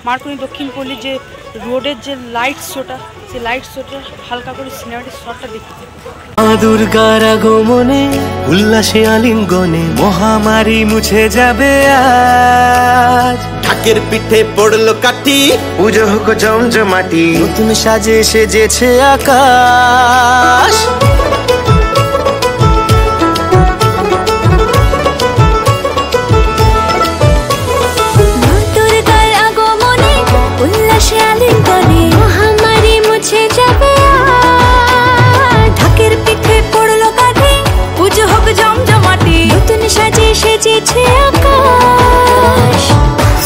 Marconi দক্ষিণ পল্লীর যে রোডের যে লাইট শোটা, সেই লাইট শোটা হালকা করে সিনেমাটিক শটটা দেখতে। মা দুর্গার আগমনে উল্লাসে আলিঙ্গনে মহামারী মুছে যাবে আজ। ঢাকের পিঠে পড়লো কাঠি, পুজো হোক জমজমাটি, নতুন সাজে সেজেছে আকাশ।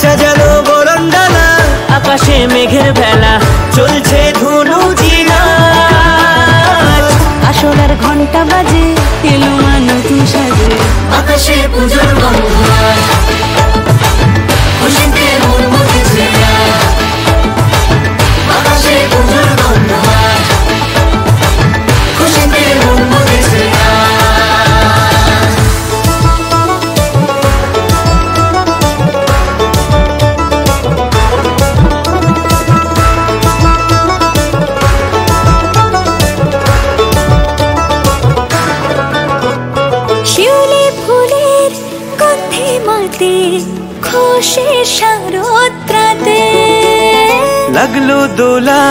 সাজানো বরণডালা, আকাশে মেঘের ভেলা, চলছে ধনু জিনাচ। আসলার ঘন্টা বাজে, এলো মা নতুন সাজে, আকাশে পুজোর গন্ধ, খুশিতে মন মতেছে, আকাশে পুজোর গন্ধ, খুশিতে মন মতেছে। লাগলো দোলা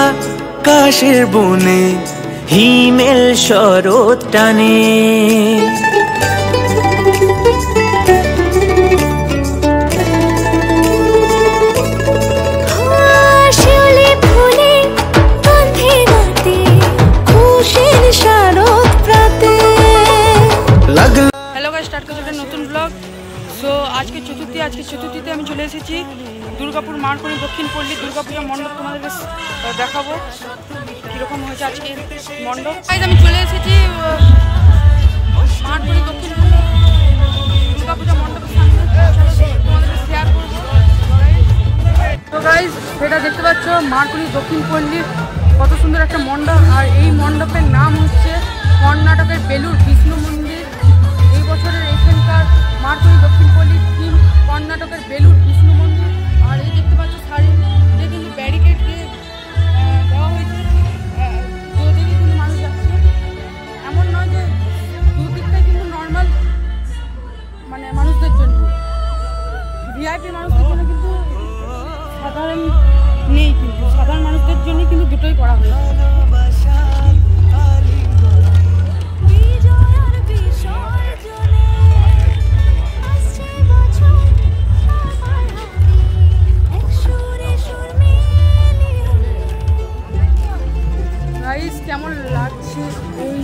কাশের বনে, হিমেল শরৎ টানে। হ্যালো গাইস, স্টার্ট করছি একটা নতুন ব্লগ। সো আজকে চতুর্থীতে আমি চলে এসেছি দুর্গাপুর মার্কনি দক্ষিণ পল্লী দুর্গাপূজা মণ্ডপ। তোমাদেরকে দেখাবো কীরকম হয়েছে আজকে মণ্ডপ। আমি চলে এসেছি মার্কনি দক্ষিণ দুর্গাপূজা মণ্ডপের সামনে, তোমাদেরকে শেয়ার করবো। তো গাইস, সেটা দেখতে পাচ্ছ মার্কনি দক্ষিণ পল্লীর কত সুন্দর একটা মণ্ডপ। আর এই মণ্ডপের নাম হচ্ছে কর্ণাটকের বেলুর বিষ্ণু মন্দির। এই বছরের এখানকার মার্কনি দক্ষিণ পল্লীর থিম কর্ণাটকের বেলুর বিষ্ণু মন্দির। আর এই দেখতে পাচ্ছ শাড়ি দিয়ে কিন্তু ব্যারিকেড দিয়ে দেওয়া হয়েছে, দুদিকে কিন্তু মানুষ যাচ্ছে। এমন নয় যে দুদিকটাই কিন্তু নর্মাল, মানে মানুষদের জন্য, ভিআইপি মানুষদের জন্য কিন্তু সাধারণ নেই, কিন্তু সাধারণ মানুষদের জন্য কিন্তু দুটোই করা হয়েছে। কেমন লাগছে এই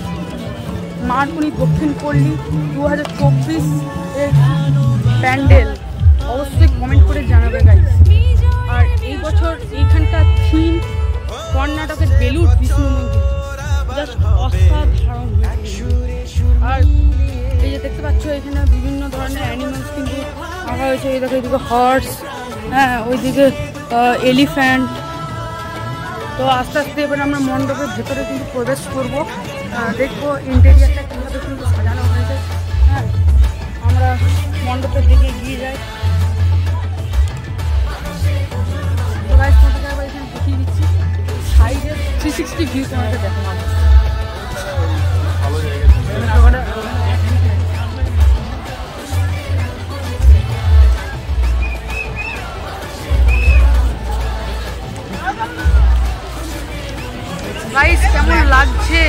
মার্কনি দক্ষিণ পল্লী 2024 এর প্যান্ডেল অবশ্যই কমেন্ট করে জানাবে গাইস। আর এই বছর এইখানকার থিম কর্ণাটকের বেলুর বিষ্ণু মন্দির, জাস্ট অসাধারণ। আর এই যে দেখতে পাচ্ছ এখানে বিভিন্ন ধরনের অ্যানিমালস কিন্তু আঁকা হয়েছে। এই দেখো, এইদিকে হর্স, হ্যাঁ ওইদিকে এলিফ্যান্ট। তো আস্তে আস্তে এবার আমরা মণ্ডপের ভেতরে কিন্তু প্রবেশ করব, দেখবো ইন্টেরিয়ারটা কীভাবে কিন্তু সাজানো হয়েছে। হ্যাঁ, আমরা মণ্ডপের দিকে এগিয়ে যাই। তো গাইস, তোমাদেরকে একবার এখানে দেখিয়ে দিচ্ছি সাইডের 360 ভিউ তোমাদের দেখানো। গাইস, কেমন লাগছে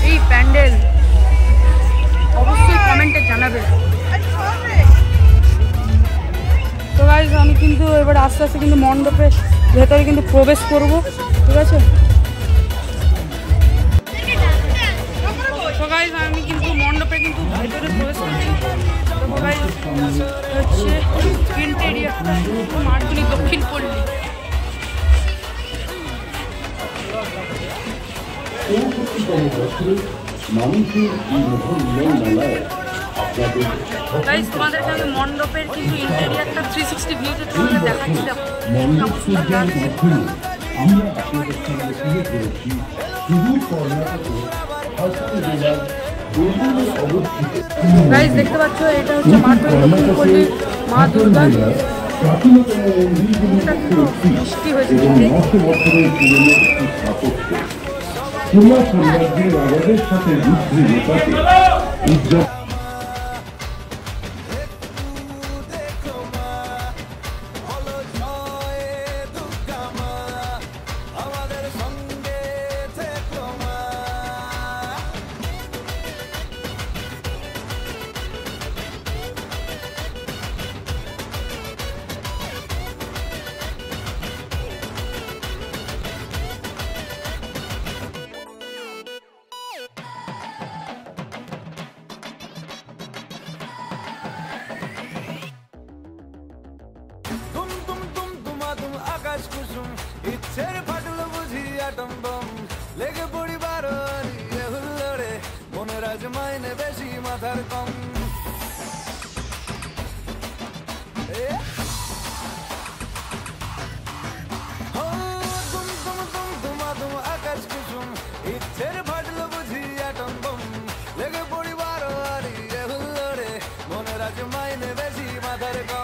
এই প্যান্ডেল অবশ্যই কমেন্টে জানাবে। তো গাইস, আমি কিন্তু এবার আস্তে আস্তে কিন্তু মণ্ডপের ভেতরে কিন্তু প্রবেশ করব, ঠিক আছে? তো গাইস, আমি কিন্তু মণ্ডপে কিন্তু ভেতরে প্রবেশ করছি। তো গাইস, হচ্ছে ইন্টেরিয়ারটা মার্কনি দক্ষিণ পল্লী। গাইস, তোমাদেরকে আমি মণ্ডপের কিন্তু ইন্টেরিয়ারটা 360 ভিউতে তোমাদের দেখাচ্ছি। গাইস, দেখতে পাচ্ছ এটা হচ্ছে মার্কনি দক্ষিণ পল্লী মা দুর্গা। প্রাচীনতম মন্দিরগুলির মধ্যে একটি এবং 900 বছরের পুরনো একটি স্থাপত্য। সুরমা সাম্রাজ্যের রাজাদের সাথে যুদ্ধে জেতাতে উদযাপন আকাশ কুসুম ইচ্ছের ফাটল বুঝি আটম বম লেগে পড়ি বারোয়ারি হুল্লোড়ে মনের আজ মাইনে বেশি মাথার কম আকাশ কুসুম ইচ্ছের ফাটল বুঝি আটম বম লেগে পড়ি বারোয়ারি হুল্লোড়ে মনের আজ মাইনে বেশি মাথার কম